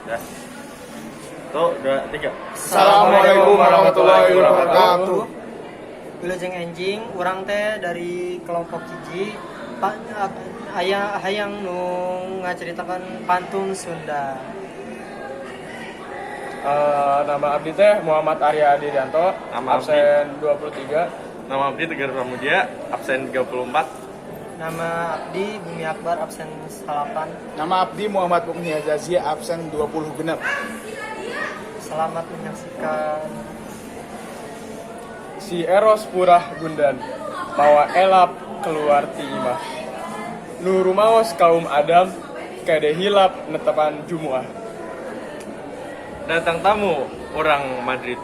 Ya. Tuh, udah 3. Assalamualaikum warahmatullahi wabarakatuh. Wilujeng enjing, urang teh dari kelompok hiji hayang nu ngaceritakan pantun Sunda. Nama abdi teh Muhammad Arya Adianto, Nama absen 23. Nama abdi Tegar Pramudia, absen 34. Nama abdi Bumi Akbar, absen 8. Nama abdi Muhammad Mukni Azazia, absen 20 genep. Selamat menyaksikan. Si Eros Purah Gundan, mawa elap keluar ti imah. Nu rumaos kaum Adam, kade hilap netepan Jumuah. Datang tamu orang Madrid.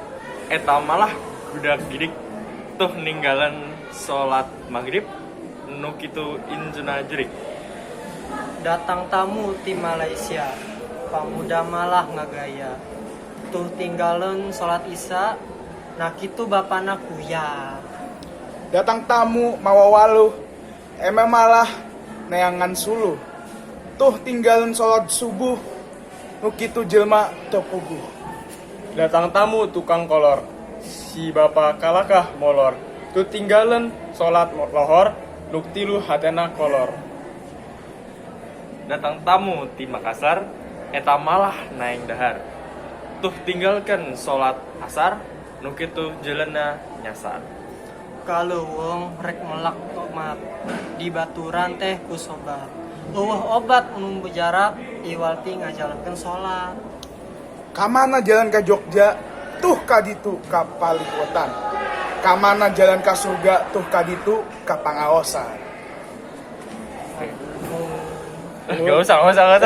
Eta malah budak gidik tuh ninggalan sholat maghrib nu kitu injuna jerik. Datang tamu ti Malaysia, pamuda malah ngagaya. Tuh tinggalin sholat isya, nah kitu bapana kuya. Datang tamu mawa waluh, malah neangan suluh. Tuh tinggalin sholat subuh, nu kitu jelma tepuguh. Datang tamu tukang kolor, si bapa kalakah molor. Tu tinggalen sholat lohor, nuktilu hatena kolor. Datang tamu ti Makassar, eta malah naeng dahar. Tuh tinggalkan sholat asar, nu kitu jelena nyasar. Kalau wong rek melak omat di baturan teh ku sobat. Obat nu bejarak iwalti ngajalankeun sholat. Kamana jalan ke Jogja, tuh kaditu ka Palikotan. Kamana jalan ke surga, tuh kaditu ka Pangaosan. Gak usah.